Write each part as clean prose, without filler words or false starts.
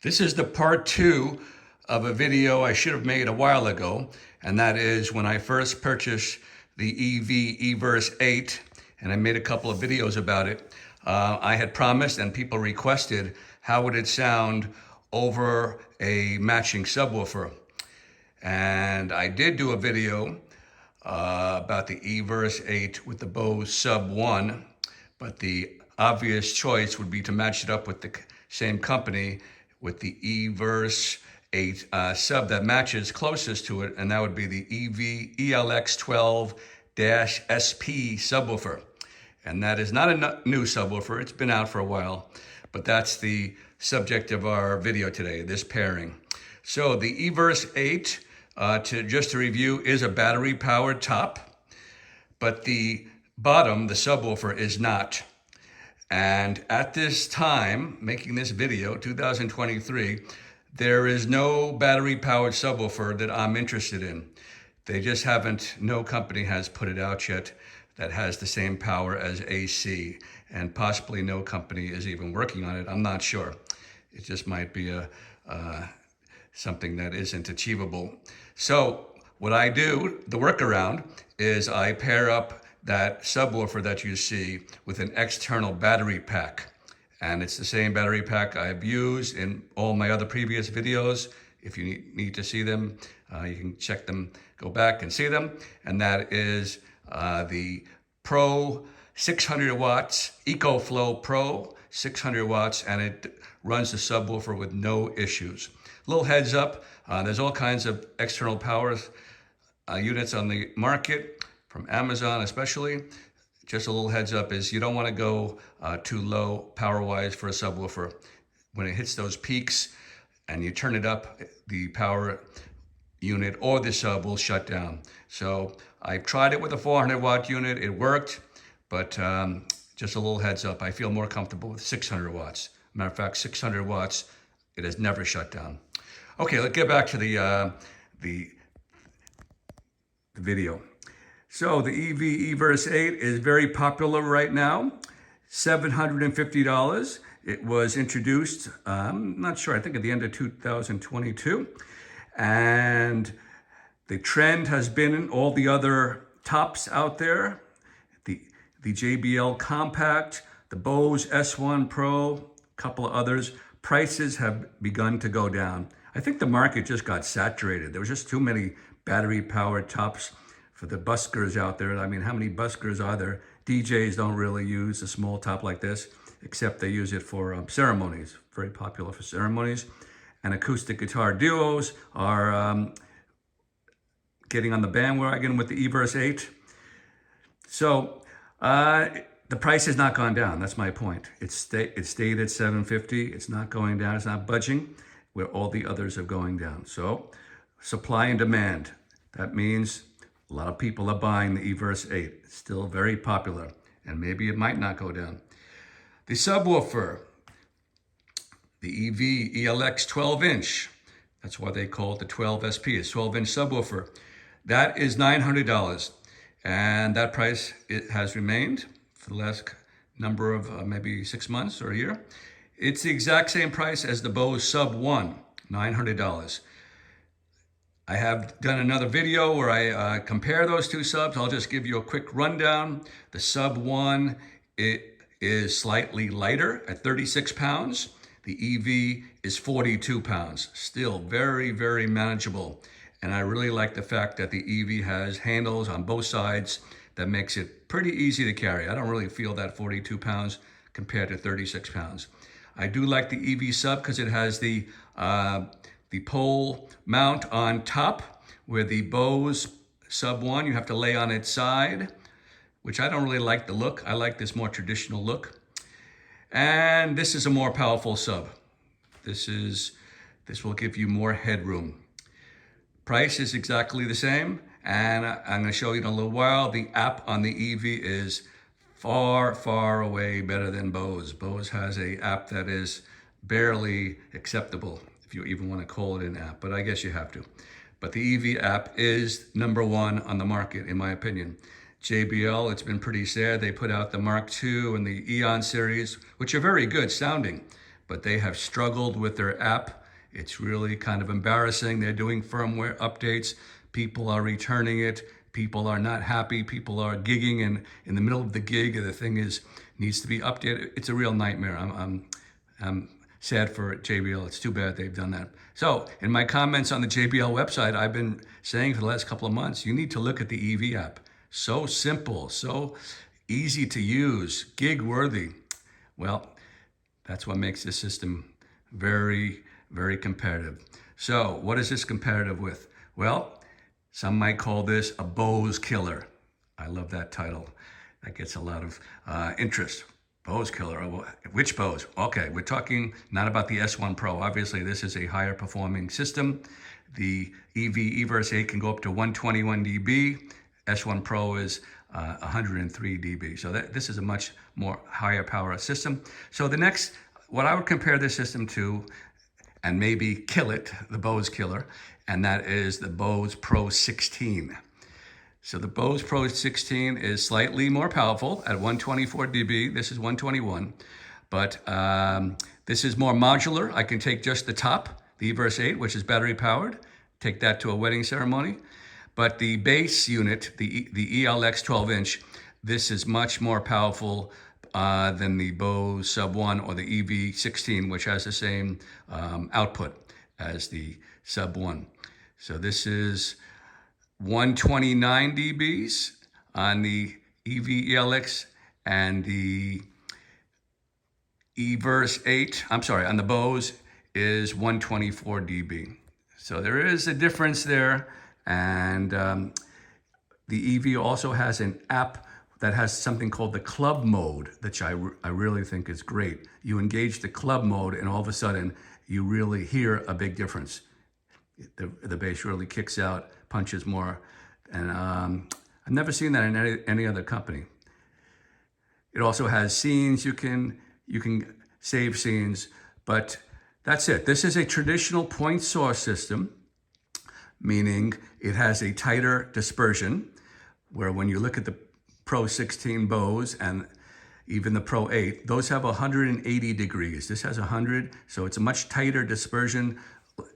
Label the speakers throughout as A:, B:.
A: This is the part two of a video I should have made a while ago, and that is when I first purchased the Everse 8, and I made a couple of videos about it. I had promised and people requested how would it sound over a matching subwoofer. And I did do a video about the Everse 8 with the Bose Sub 1, but the obvious choice would be to match it up with the same company with the Everse 8 sub that matches closest to it, and that would be the ELX12-SP subwoofer. And that is not a new subwoofer, it's been out for a while, but that's the subject of our video today, this pairing. So the Everse 8, just to review, is a battery-powered top, but the bottom, the subwoofer, is not. And at this time, making this video, 2023, there is no battery-powered subwoofer that I'm interested in. They just haven't, no company has put it out yet that has the same power as AC, and possibly no company is even working on it. I'm not sure. It just might be something that isn't achievable. So what I do, the workaround, is I pair up that subwoofer that you see with an external battery pack. And it's the same battery pack I've used in all my other previous videos. If you need to see them, you can check them, go back and see them. And that is the Pro 600 watts, EcoFlow Pro 600 watts, and it runs the subwoofer with no issues. Little heads up, there's all kinds of external power units on the market, from Amazon especially. Just a little heads up is you don't want to go too low power-wise for a subwoofer. When it hits those peaks and you turn it up, the power unit or the sub will shut down. So I tried it with a 400 watt unit, it worked, but just a little heads up, I feel more comfortable with 600 watts. Matter of fact, 600 watts, it has never shut down. Okay, let's get back to the video. So the Everse 8 is very popular right now, $750. It was introduced, I'm not sure, I think at the end of 2022. And the trend has been in all the other tops out there, the JBL Compact, the Bose S1 Pro, a couple of others. Prices have begun to go down. I think the market just got saturated. There was just too many battery-powered tops for the buskers out there. I mean, how many buskers are there? DJs don't really use a small top like this, except they use it for ceremonies. Very popular for ceremonies. And acoustic guitar duos are getting on the bandwagon with the Everse 8. So the price has not gone down. That's my point. It stayed at $750. It's not going down. It's not budging, where all the others are going down. So supply and demand. That means a lot of people are buying the Everse 8. It's still very popular, and maybe it might not go down. The subwoofer, the ELX 12-inch, that's why they call it the 12-SP, it's 12-inch subwoofer. That is $900, and that price, it has remained for the last number of maybe 6 months or a year. It's the exact same price as the Bose Sub 1, $900. I have done another video where I compare those two subs. I'll just give you a quick rundown. The Sub 1, it is slightly lighter at 36 pounds. The EV is 42 pounds. Still very, very manageable. And I really like the fact that the EV has handles on both sides that makes it pretty easy to carry. I don't really feel that 42 pounds compared to 36 pounds. I do like the EV sub because it has the pole mount on top, where the Bose Sub 1, you have to lay on its side, which I don't really like the look. I like this more traditional look. And this is a more powerful sub. This will give you more headroom. Price is exactly the same, and I'm going to show you in a little while. The app on the EV is far, far away better than Bose. Bose has an app that is barely acceptable, if you even want to call it an app, but I guess you have to. But the EV app is #1 on the market, in my opinion. JBL, it's been pretty sad. They put out the Mark II and the Eon series, which are very good sounding, but they have struggled with their app. It's really kind of embarrassing. They're doing firmware updates. People are returning it. People are not happy. People are gigging, and in the middle of the gig, the thing needs to be updated. It's a real nightmare. I'm sad for JBL. It's too bad they've done that. So in my comments on the JBL website, I've been saying for the last couple of months, you need to look at the EV app. So simple, so easy to use, gig worthy. Well, that's what makes this system very, very competitive. So what is this competitive with? Well, some might call this a Bose killer. I love that title. That gets a lot of interest. Bose killer. Which Bose? Okay, we're talking not about the S1 Pro. Obviously, this is a higher performing system. The Everse 8 can go up to 121 dB. S1 Pro is 103 dB. So this is a much more higher power system. So the next, what I would compare this system to, and maybe kill it, the Bose killer, and that is the Bose Pro16. So the Bose Pro16 is slightly more powerful at 124 dB. This is 121, but this is more modular. I can take just the top, the Everse 8, which is battery powered, take that to a wedding ceremony. But the base unit, the ELX12-inch, this is much more powerful than the Bose Sub 1 or the EV16, which has the same output as the Sub 1. So this is 129 dBs on the ELX, and the Everse 8, on the Bose is 124 dB. So there is a difference there. And the EV also has an app that has something called the club mode, which I really think is great. You engage the club mode, and all of a sudden, you really hear a big difference. The bass really kicks out, punches more, and I've never seen that in any other company. It also has scenes. You can save scenes, but that's it. This is a traditional point source system, meaning it has a tighter dispersion, where when you look at the Pro16 Bose and even the Pro 8, those have 180 degrees. This has 100, so it's a much tighter dispersion,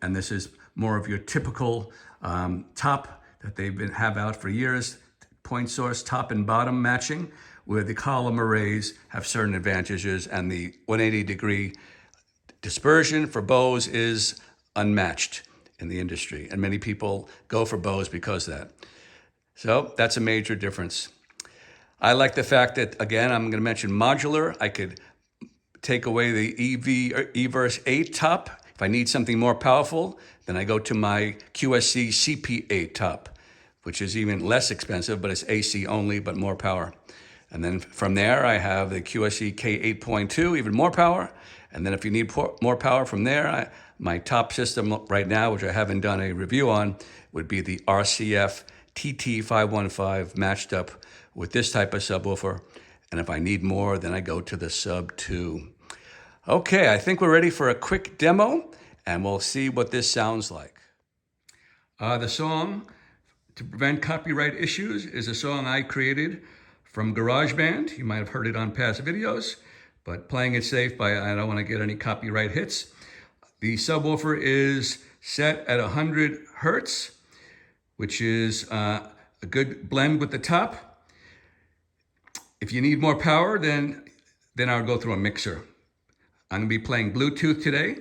A: and this is more of your typical top that they've have out for years, point source, top and bottom matching, where the column arrays have certain advantages, and the 180 degree dispersion for Bose is unmatched in the industry, and many people go for Bose because of that. So that's a major difference. I like the fact that, again, I'm going to mention modular. I could take away the Everse 8 top. If I need something more powerful, then I go to my QSC CP8 top, which is even less expensive, but it's AC only, but more power. And then from there, I have the QSC K8.2, even more power. And then if you need more power from there, my top system right now, which I haven't done a review on, would be the RCF TT515 matched up with this type of subwoofer. And if I need more, then I go to the Sub 2. Okay, I think we're ready for a quick demo, and we'll see what this sounds like. The song, To Prevent Copyright Issues, is a song I created from GarageBand. You might have heard it on past videos, but playing it safe I don't want to get any copyright hits. The subwoofer is set at 100 hertz, which is a good blend with the top. If you need more power, then I would go through a mixer. I'm gonna be playing Bluetooth today.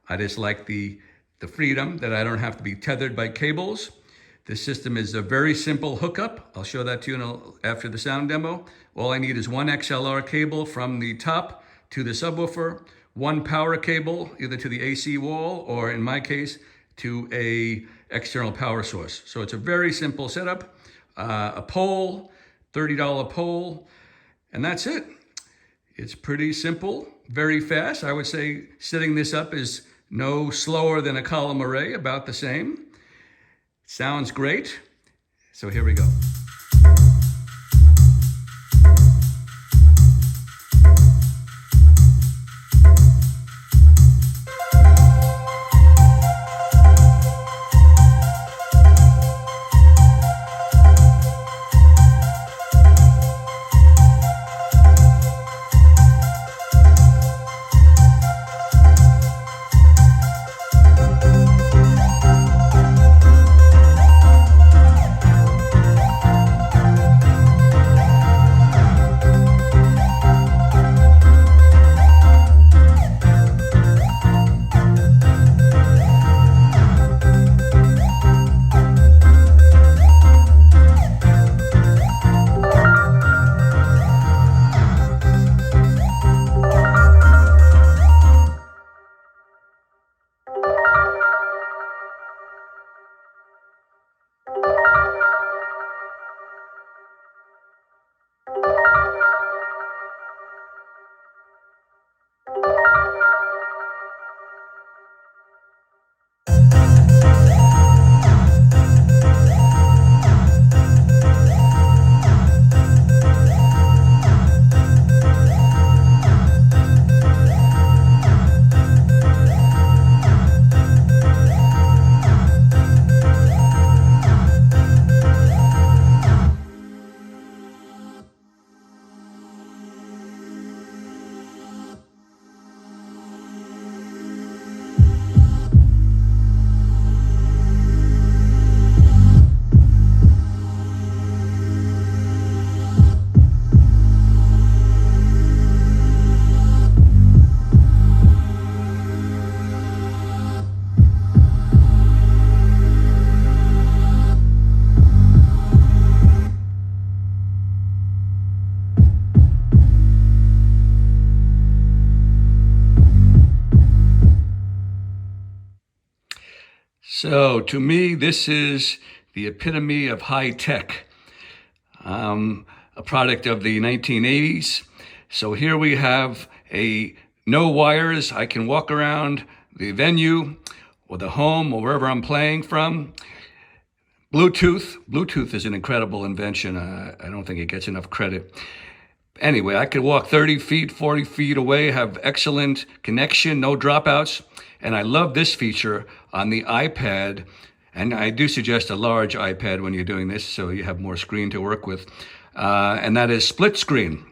A: I just like the freedom that I don't have to be tethered by cables. This system is a very simple hookup. I'll show that to you after the sound demo. All I need is one XLR cable from the top to the subwoofer, one power cable, either to the AC wall or, in my case, to a external power source. So it's a very simple setup. A pole, $30 pole, and that's it. It's pretty simple, very fast. I would say setting this up is no slower than a column array, about the same. Sounds great. So here we go. So to me, this is the epitome of high tech, a product of the 1980s. So here we have no wires. I can walk around the venue or the home or wherever I'm playing from. Bluetooth is an incredible invention. I don't think it gets enough credit. Anyway, I could walk 30 feet, 40 feet away, have excellent connection, no dropouts. And I love this feature on the iPad. And I do suggest a large iPad when you're doing this, so you have more screen to work with. And that is split screen.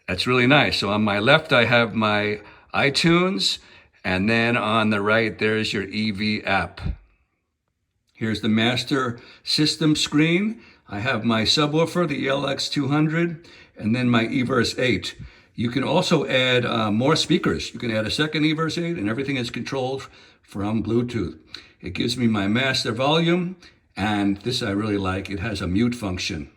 A: That's really nice. So on my left, I have my iTunes. And then on the right, there's your EV app. Here's the master system screen. I have my subwoofer, the ELX200, and then my Everse 8. You can also add more speakers. You can add a second Everse 8, and everything is controlled from Bluetooth. It gives me my master volume, and this I really like. It has a mute function.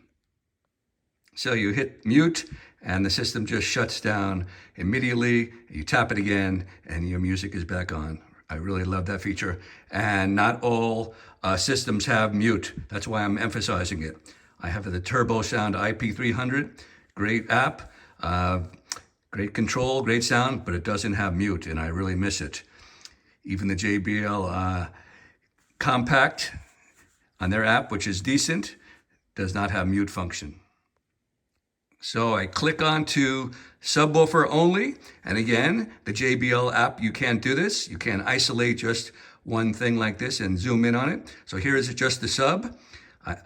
A: So you hit mute, and the system just shuts down immediately. You tap it again, and your music is back on. I really love that feature. And not all systems have mute. That's why I'm emphasizing it. I have the Turbo Sound IP300, great app, great control, great sound, but it doesn't have mute, and I really miss it. Even the JBL Compact on their app, which is decent, does not have mute function. So I click onto subwoofer only. And again, the JBL app, you can't do this. You can't isolate just one thing like this and zoom in on it. So here is just the sub.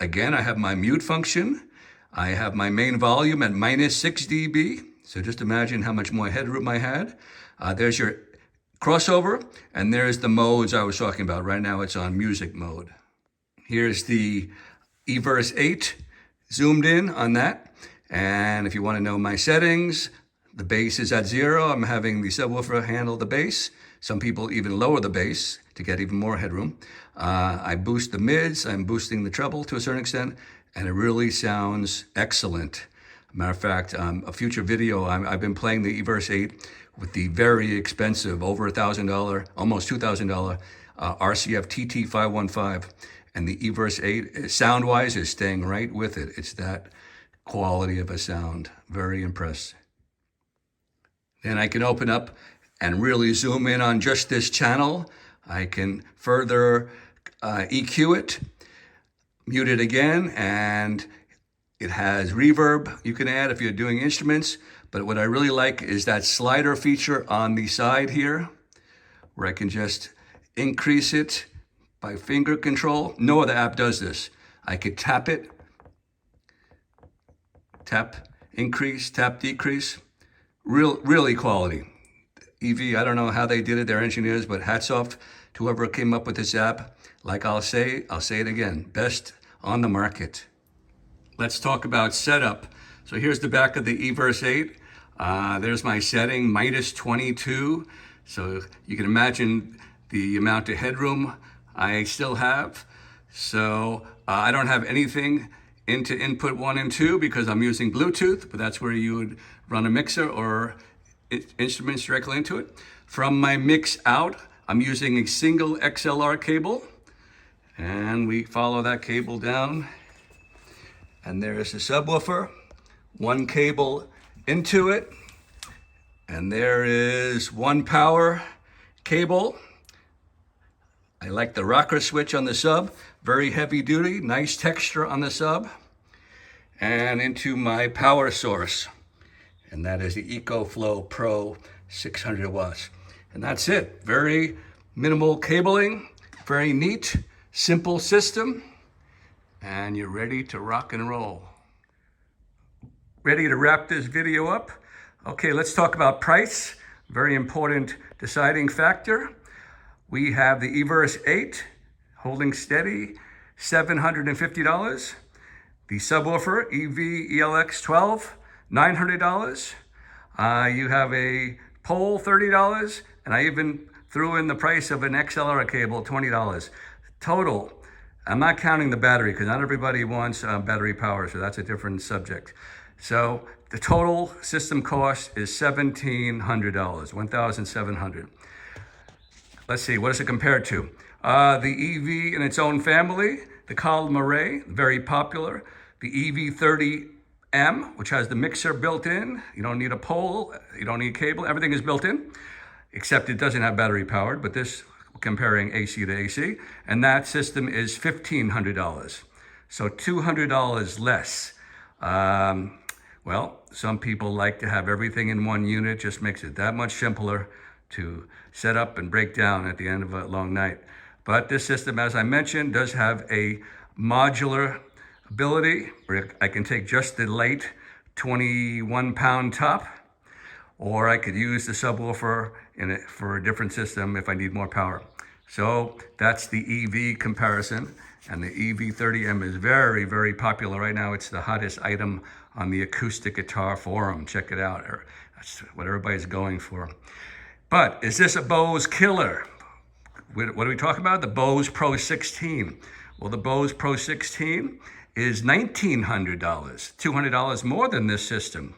A: Again, I have my mute function. I have my main volume at -6 dB. So just imagine how much more headroom I had. There's your crossover, and there's the modes I was talking about. Right now it's on music mode. Here's the Everse 8, zoomed in on that. And if you want to know my settings, the bass is at 0. I'm having the subwoofer handle the bass. Some people even lower the bass to get even more headroom. I boost the mids. I'm boosting the treble to a certain extent, and it really sounds excellent. Matter of fact, a future video, I've been playing the Everse 8 with the very expensive, over $1,000, almost $2,000 RCF TT515. And the Everse 8, sound-wise, is staying right with it. It's that quality of a sound. Very impressed. Then I can open up and really zoom in on just this channel. I can further EQ it, mute it again, and it has reverb you can add if you're doing instruments. But what I really like is that slider feature on the side here, where I can just increase it by finger control. No other app does this. I could tap it, tap, increase, tap, decrease. Really quality. EV, I don't know how they did it, their engineers, but hats off to whoever came up with this app. Like I'll say it again, best on the market. Let's talk about setup. So here's the back of the Everse 8. There's my setting, -22. So you can imagine the amount of headroom I still have. So I don't have anything into input 1 and 2 because I'm using Bluetooth, but that's where you would run a mixer or instruments directly into it. From my mix out, I'm using a single XLR cable, and we follow that cable down, and there's the subwoofer, one cable into it, and there is one power cable. I like the rocker switch on the sub, very heavy duty, nice texture on the sub, and into my power source. And that is the EcoFlow Pro 600 watts. And that's it. Very minimal cabling, very neat, simple system, and you're ready to rock and roll. Ready to wrap this video up? Okay, let's talk about price. Very important deciding factor. We have the Everse 8 holding steady, $750. The subwoofer ELX12, $900. You have a pole, $30, and I even threw in the price of an XLR cable, $20. Total, I'm not counting the battery because not everybody wants battery power, so that's a different subject. So the total system cost is $1,700, $1,700. Let's see, what does it compare to? The EV in its own family, the column array, very popular. The EV30M, which has the mixer built in. You don't need a pole, you don't need cable, everything is built in, except it doesn't have battery powered, but this, comparing AC to AC, and that system is $1,500. So $200 less. Well, some people like to have everything in one unit, just makes it that much simpler to set up and break down at the end of a long night. But this system, as I mentioned, does have a modular ability where I can take just the light 21-pound top, or I could use the subwoofer for a different system if I need more power. So that's the EV comparison. And the EV30M is very, very popular right now. It's the hottest item on the acoustic guitar forum. Check it out. That's what everybody's going for. But is this a Bose killer? What are we talking about? The Bose Pro16. Well, the Bose Pro16 is $1,900, $200 more than this system.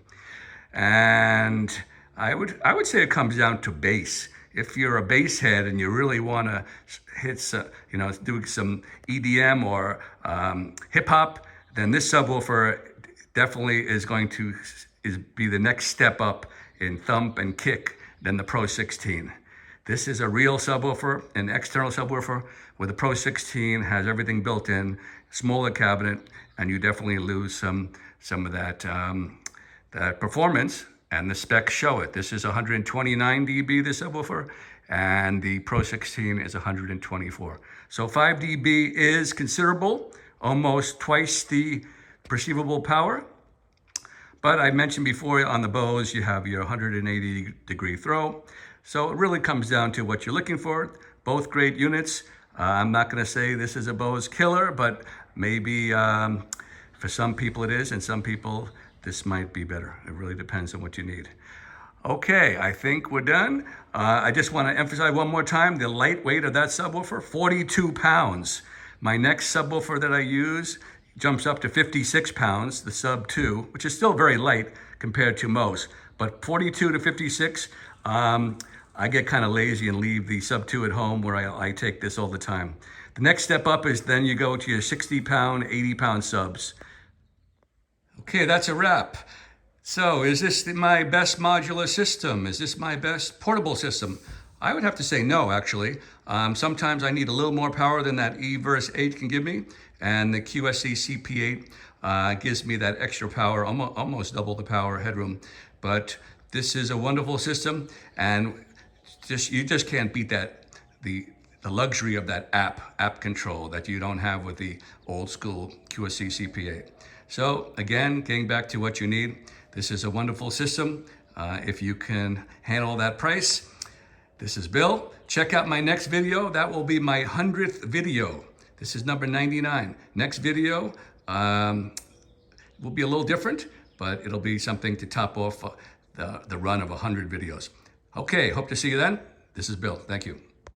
A: And I would say it comes down to bass. If you're a bass head and you really want to hit, do some EDM or hip hop, then this subwoofer definitely is going to be the next step up in thump and kick than the Pro16. This is a real subwoofer, an external subwoofer, where the Pro16 has everything built in, smaller cabinet, and you definitely lose some of that performance, and the specs show it. This is 129 dB, the subwoofer, and the Pro16 is 124. So 5 dB is considerable, almost twice the perceivable power. But I mentioned before on the Bose, you have your 180-degree throw. So it really comes down to what you're looking for. Both great units. I'm not going to say this is a Bose killer, but maybe for some people it is, and some people this might be better. It really depends on what you need. Okay, I think we're done. I just want to emphasize one more time the lightweight of that subwoofer, 42 pounds. My next subwoofer that I use jumps up to 56 pounds, the Sub 2, which is still very light compared to most. But 42 to 56, I get kind of lazy and leave the Sub 2 at home, where I take this all the time. The next step up is then you go to your 60-pound, 80-pound subs. Okay, that's a wrap. So is this my best modular system? Is this my best portable system? I would have to say no, actually. Sometimes I need a little more power than that Everse 8 can give me, and the QSC CP8 gives me that extra power, almost double the power headroom. But this is a wonderful system, and you just can't beat that, the luxury of that app control that you don't have with the old school QSC CP8. So again, getting back to what you need, this is a wonderful system. If you can handle that price. This is Bill. Check out my next video. That will be my 100th video. This is number 99. Next video will be a little different, but it'll be something to top off the run of 100 videos. Okay, hope to see you then. This is Bill. Thank you.